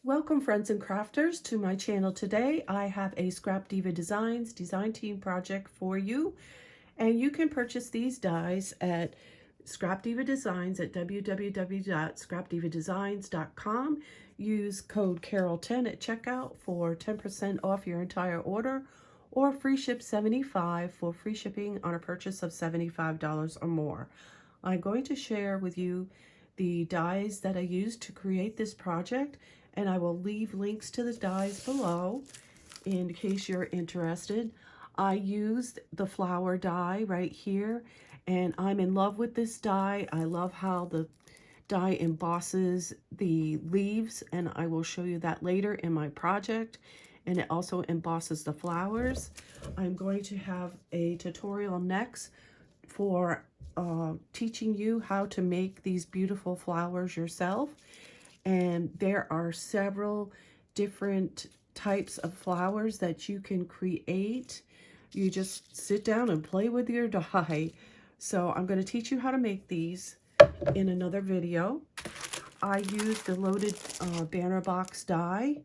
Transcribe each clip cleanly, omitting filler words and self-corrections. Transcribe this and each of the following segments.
Welcome friends and crafters to my channel. Today I have a Scrapdiva Designs design team project for you, and you can purchase these dies at Scrapdiva Designs at www.scrapdivadesigns.com. Use code Carol10 at checkout for 10% off your entire order, or free ship $75 for free shipping on a purchase of $75 or more. I'm going to share with you the dies that I used to create this project, and I will leave links to the dies below in case you're interested. I used the flower die right here, and I'm in love with this die. I love how the die embosses the leaves, and I will show you that later in my project. And it also embosses the flowers. I'm going to have a tutorial next for teaching you how to make these beautiful flowers yourself. And there are several different types of flowers that you can create. You just sit down and play with your die. So I'm going to teach you how to make these in another video. I used the loaded banner box die.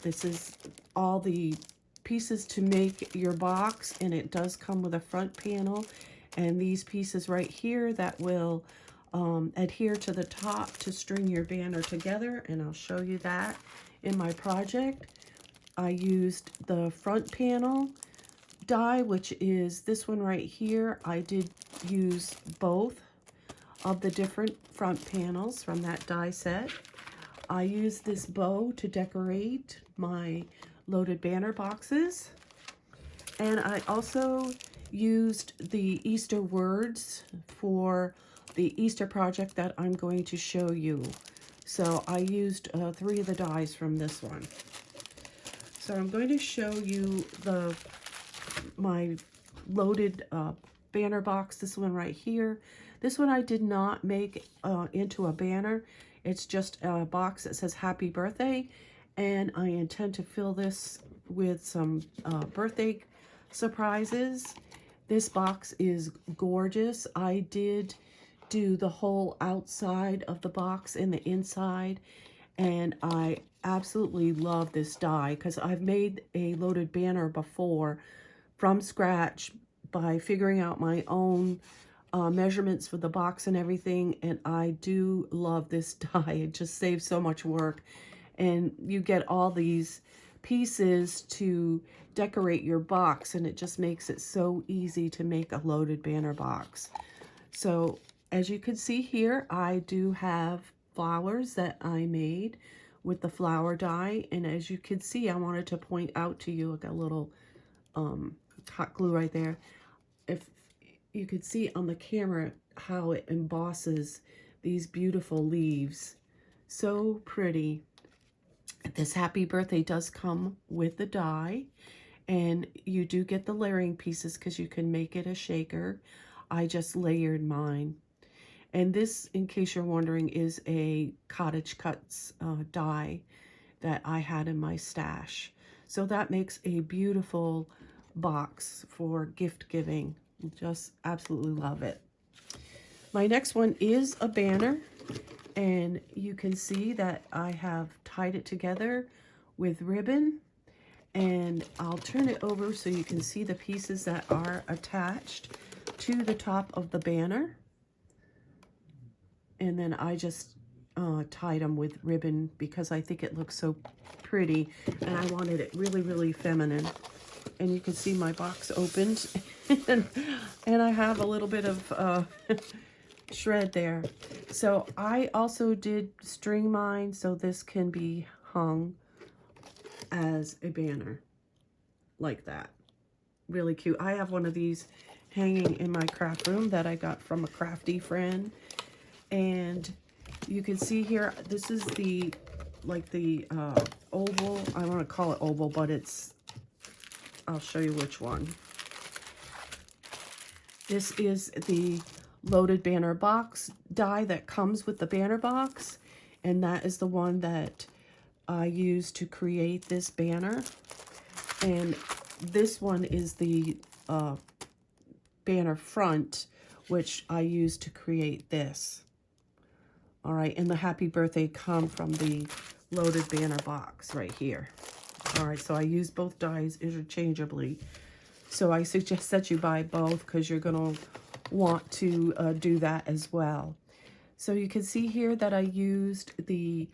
This is all the pieces to make your box, and it does come with a front panel and these pieces right here that will adhere to the top to string your banner together, and I'll show you that in my project. I used the front panel die, which is this one right here. I did use both of the different front panels from that die set. I used this bow to decorate my loaded banner boxes, and I also used the Easter words for the Easter project that I'm going to show you. So I used 3 of the dies from this one. So I'm going to show you my loaded banner box, this one right here. This one I did not make into a banner. It's just a box that says happy birthday, and I intend to fill this with some birthday surprises. This box is gorgeous. I did do the whole outside of the box and the inside, and I absolutely love this die because I've made a loaded banner before from scratch by figuring out my own measurements for the box and everything, and I do love this die. It just saves so much work, and you get all these pieces to decorate your box, and it just makes it so easy to make a loaded banner box. So as you can see here, I do have flowers that I made with the flower die, and as you can see, I wanted to point out to you, like a little hot glue right there. If you could see on the camera how it embosses these beautiful leaves. So pretty. This happy birthday does come with the die, and you do get the layering pieces because you can make it a shaker. I just layered mine. And this, in case you're wondering, is a Cottage Cuts die that I had in my stash. So that makes a beautiful box for gift giving. Just absolutely love it. My next one is a banner, and you can see that I have tied it together with ribbon, and I'll turn it over so you can see the pieces that are attached to the top of the banner. And then I just tied them with ribbon because I think it looks so pretty, and I wanted it really, really feminine. And you can see my box opened, and I have a little bit of shred there. So I also did string mine so this can be hung as a banner like that. Really cute. I have one of these hanging in my craft room that I got from a crafty friend. And you can see here, this is the, like the oval, I want to call it oval, but it's, I'll show you which one. This is the loaded banner box die that comes with the banner box, and that is the one that I used to create this banner. And this one is the banner front, which I used to create this. All right, and the happy birthday come from the loaded banner box right here. All right, so I use both dies interchangeably. So I suggest that you buy both because you're going to want to do that as well. So you can see here that I used the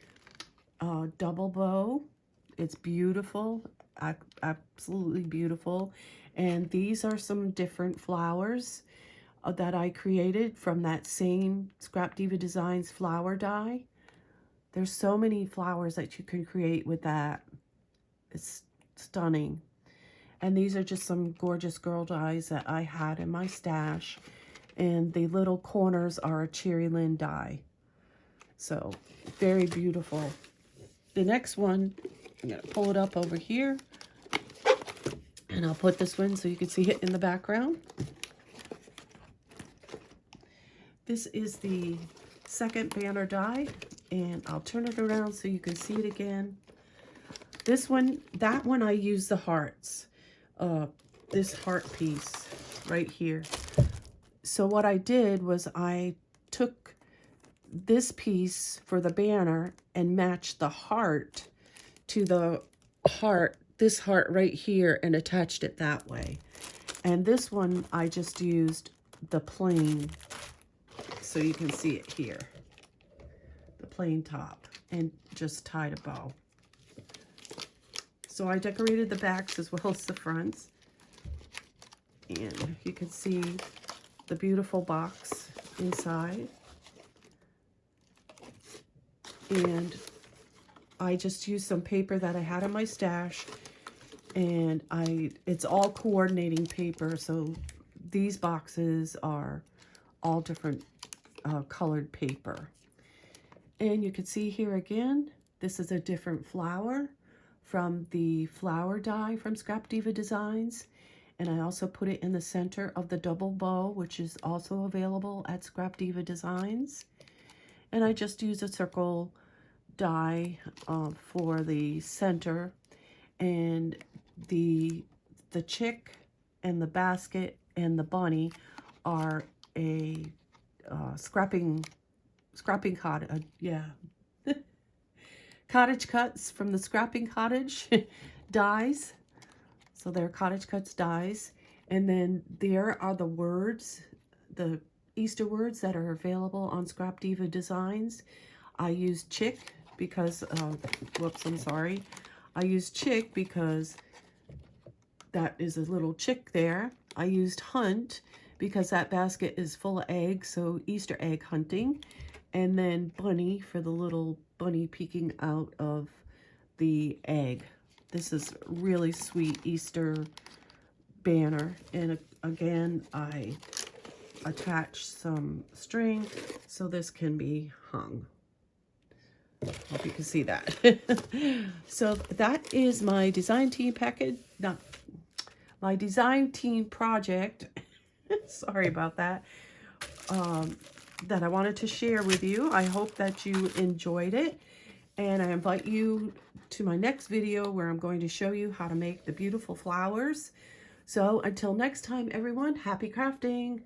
double bow. It's beautiful, absolutely beautiful. And these are some different flowers that I created from that same Scrapdiva Designs flower die. There's so many flowers that you can create with that. It's stunning. And these are just some gorgeous girl dies that I had in my stash. And the little corners are a Cherry Lynn die. So, very beautiful. The next one, I'm going to pull it up over here. And I'll put this one so you can see it in the background. This is the second banner die. And I'll turn it around so you can see it again. This one, that one I use the hearts. This heart piece right here. So what I did was I took this piece for the banner and matched the heart to the heart, this heart right here, and attached it that way. And this one I just used the plain, so you can see it here. The plain top, and just tied a bow. So I decorated the backs as well as the fronts. And you can see the beautiful box inside. And I just used some paper that I had in my stash. And it's all coordinating paper. So these boxes are all different colored paper. And you can see here again, this is a different flower from the flower die from Scrapdiva Designs. And I also put it in the center of the double bow, which is also available at Scrapdiva Designs. And I just use a circle die for the center. And the chick and the basket and the bunny are a scrapping cottage, cottage cuts from the Scrapping Cottage dies. So they're cottage cuts dies. And then there are the words, the Easter words that are available on Scrapdiva Designs. I used chick because, whoops, I'm sorry. I used chick because that is a little chick there. I used hunt because that basket is full of eggs, so Easter egg hunting. And then bunny for the little bunny peeking out of the egg. This is really sweet Easter banner. And again, I attached some string so this can be hung. Hope you can see that. So that is my design team package, not my design team project. Sorry about that. That I wanted to share with you. I hope that you enjoyed it. And I invite you to my next video where I'm going to show you how to make the beautiful flowers. So until next time, everyone, happy crafting.